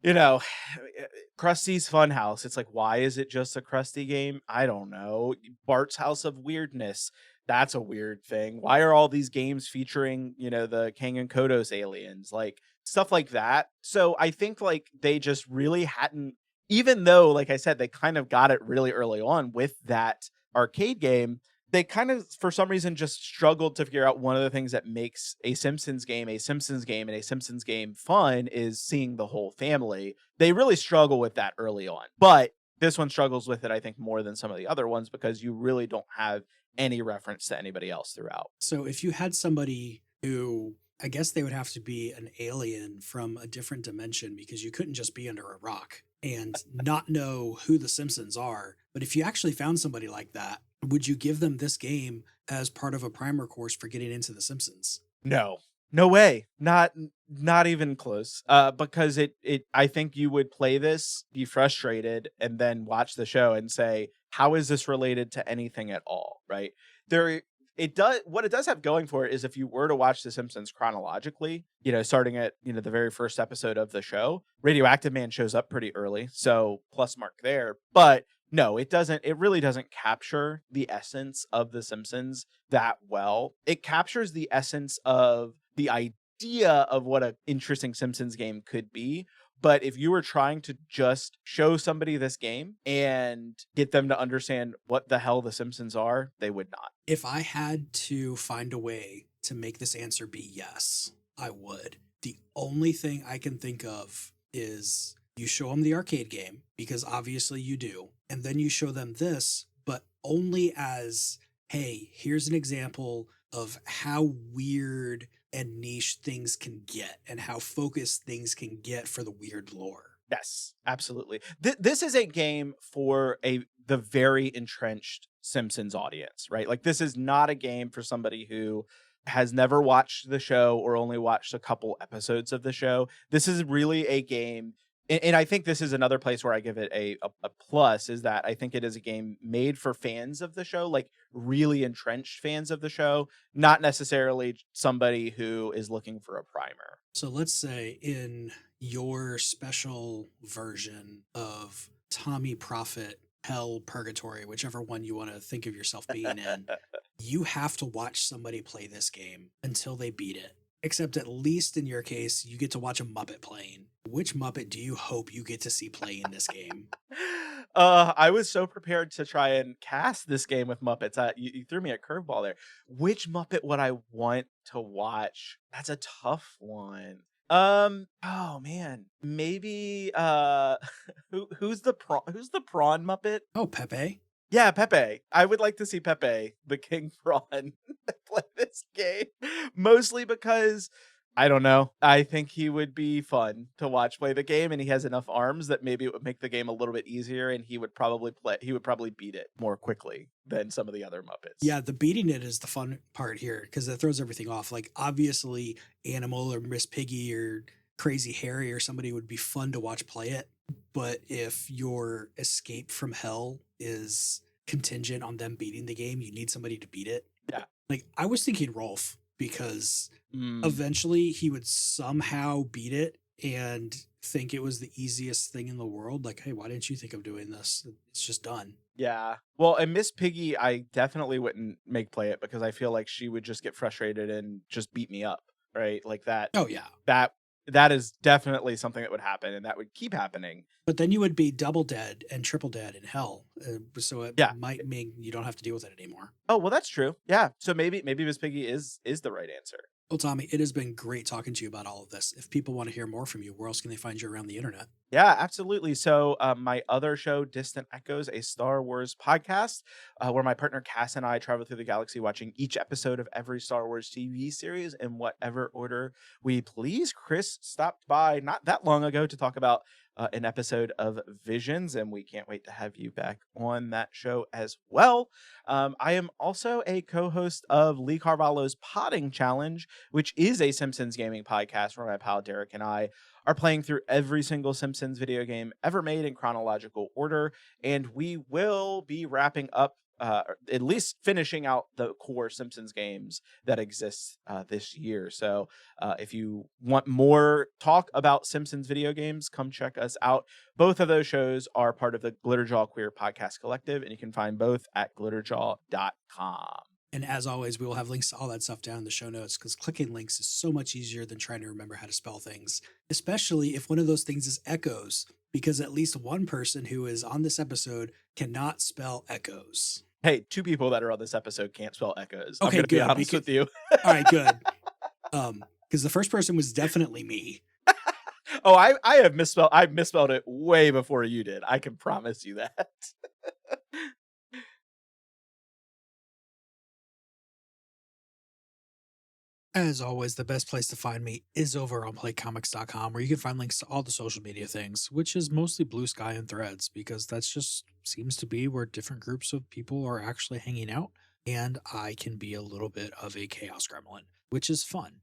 Krusty's Funhouse. It's like, why is it just a Krusty game? I don't know. Bart's House of Weirdness. That's a weird thing. Why are all these games featuring, the Kang and Kodos aliens? Like, stuff like that. So I think like they just really hadn't, even though, like I said, they kind of got it really early on with that arcade game, they kind of, for some reason, just struggled to figure out one of the things that makes a Simpsons game, and a Simpsons game fun is seeing the whole family. They really struggle with that early on. But this one struggles with it, I think, more than some of the other ones because you really don't have any reference to anybody else throughout. So if you had somebody who, I guess they would have to be an alien from a different dimension because you couldn't just be under a rock and not know who the Simpsons are. But if you actually found somebody like that, would you give them this game as part of a primer course for getting into the Simpsons? No way. Not even close. Because I think you would play this, be frustrated, and then watch the show and say, how is this related to anything at all? Right? What it does have going for it is if you were to watch The Simpsons chronologically, starting at, the very first episode of the show, Radioactive Man shows up pretty early. So plus mark there. But no, it really doesn't capture the essence of The Simpsons that well. It captures the essence of the idea of what an interesting Simpsons game could be. But if you were trying to just show somebody this game and get them to understand what the hell The Simpsons are, they would not. If I had to find a way to make this answer be yes, I would. The only thing I can think of is you show them the arcade game, because obviously you do, and then you show them this, but only as, hey, here's an example of how weird and niche things can get and how focused things can get for the weird lore. Yes, absolutely. This is a game for the very entrenched Simpsons audience, right? Like, this is not a game for somebody who has never watched the show or only watched a couple episodes of the show. This is really a game, and I think this is another place where I give it a plus, is that I think it is a game made for fans of the show, like really entrenched fans of the show, not necessarily somebody who is looking for a primer. So let's say in your special version of Tommy Proffitt, Hell, Purgatory, whichever one you want to think of yourself being in, you have to watch somebody play this game until they beat it. Except at least in your case, you get to watch a Muppet playing. Which Muppet do you hope you get to see play in this game? I was so prepared to try and cast this game with Muppets. You threw me a curveball there. Which Muppet would I want to watch? That's a tough one. Oh man, maybe who's the prawn Muppet? Oh, Pepe. Yeah, Pepe. I would like to see Pepe, the king prawn, play this game. Mostly because I don't know. I think he would be fun to watch play the game, and he has enough arms that maybe it would make the game a little bit easier, and he would probably beat it more quickly than some of the other Muppets. Yeah, the beating it is the fun part here because it throws everything off. Like obviously Animal or Miss Piggy or Crazy Harry or somebody would be fun to watch play it. But if your escape from hell is contingent on them beating the game, you need somebody to beat it. Yeah. Like I was thinking Rolf because eventually he would somehow beat it and think it was the easiest thing in the world. Like, hey, why didn't you think of doing this? It's just done. Yeah. Well, and Miss Piggy, I definitely wouldn't make play it because I feel like she would just get frustrated and just beat me up, right? Like that. Oh, yeah. That is definitely something that would happen, and that would keep happening. But then you would be double dead and triple dead in hell. So it might mean you don't have to deal with it anymore. Oh, well, that's true. Yeah. So maybe Miss Piggy is the right answer. Well, Tommy, it has been great talking to you about all of this. If people want to hear more from you, where else can they find you around the internet? Yeah, absolutely. So my other show, Distant Echoes, a Star Wars podcast, where my partner Cass and I travel through the galaxy watching each episode of every Star Wars TV series in whatever order we please. Chris stopped by not that long ago to talk about an episode of Visions, and we can't wait to have you back on that show as well. I am also a co-host of Lee Carvallo's Potting Challenge, which is a Simpsons gaming podcast where my pal Derek and I are playing through every single Simpsons video game ever made in chronological order, and we will be wrapping up at least finishing out the core Simpsons games that exist this year. So if you want more talk about Simpsons video games, come check us out. Both of those shows are part of the Glitterjaw Queer Podcast Collective, and you can find both at glitterjaw.com. And as always, we will have links to all that stuff down in the show notes because clicking links is so much easier than trying to remember how to spell things, especially if one of those things is echoes, because at least one person who is on this episode cannot spell echoes. Hey, two people that are on this episode can't spell echoes. Okay, I'm going to be good, honest with you. All right, good. Because the first person was definitely me. Oh, I've misspelled it way before you did. I can promise you that. As always, the best place to find me is over on playcomics.com, where you can find links to all the social media things, which is mostly Blue Sky and Threads, because that's just seems to be where different groups of people are actually hanging out. And I can be a little bit of a chaos gremlin, which is fun.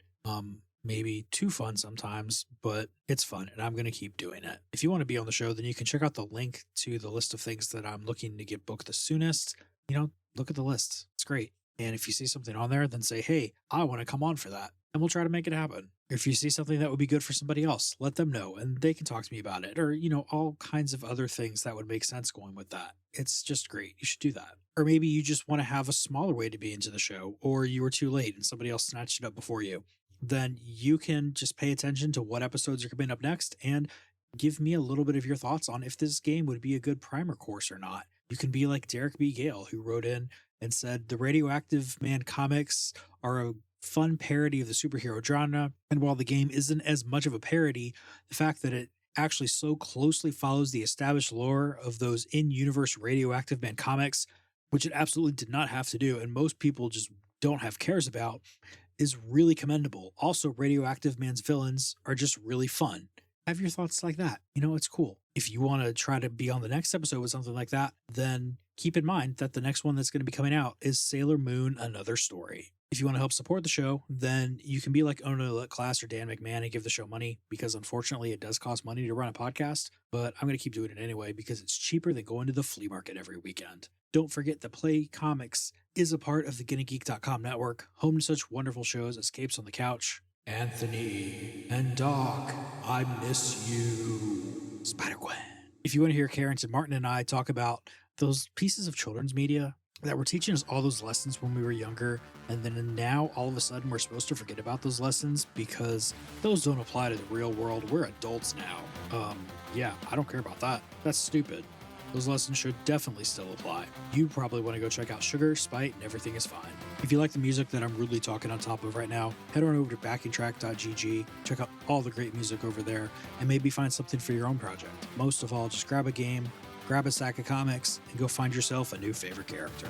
Maybe too fun sometimes, but it's fun, and I'm going to keep doing it. If you want to be on the show, then you can check out the link to the list of things that I'm looking to get booked the soonest. Look at the list. It's great. And if you see something on there, then say, hey, I want to come on for that. And we'll try to make it happen. If you see something that would be good for somebody else, let them know and they can talk to me about it. Or, all kinds of other things that would make sense going with that. It's just great. You should do that. Or maybe you just want to have a smaller way to be into the show, or you were too late and somebody else snatched it up before you. Then you can just pay attention to what episodes are coming up next and give me a little bit of your thoughts on if this game would be a good primer course or not. You can be like Derek B. Gale, who wrote in and said the Radioactive Man comics are a fun parody of the superhero genre, and while the game isn't as much of a parody, the fact that it actually so closely follows the established lore of those in-universe Radioactive Man comics, which it absolutely did not have to do, and most people just don't have cares about, is really commendable. Also, Radioactive Man's villains are just really fun. Have your thoughts like that. It's cool. If you want to try to be on the next episode with something like that, then keep in mind that the next one that's going to be coming out is Sailor Moon, Another Story. If you want to help support the show, then you can be like Ona Class or Dan McMahon and give the show money, because unfortunately it does cost money to run a podcast, but I'm going to keep doing it anyway because it's cheaper than going to the flea market every weekend. Don't forget that Play Comics is a part of the GuineaGeek.com network, home to such wonderful shows as Capes on the Couch, Anthony and Doc, I miss you. Spider-Gwen. If you want to hear Carrington Martin and I talk about those pieces of children's media that were teaching us all those lessons when we were younger, and then now all of a sudden we're supposed to forget about those lessons because those don't apply to the real world. We're adults now. Yeah, I don't care about that. That's stupid. Those lessons should definitely still apply. You probably want to go check out Sugar, Spite, and Everything Is Fine. If you like the music that I'm rudely talking on top of right now, head on over to backingtrack.gg, check out all the great music over there, and maybe find something for your own project. Most of all, just grab a game, grab a sack of comics, and go find yourself a new favorite character.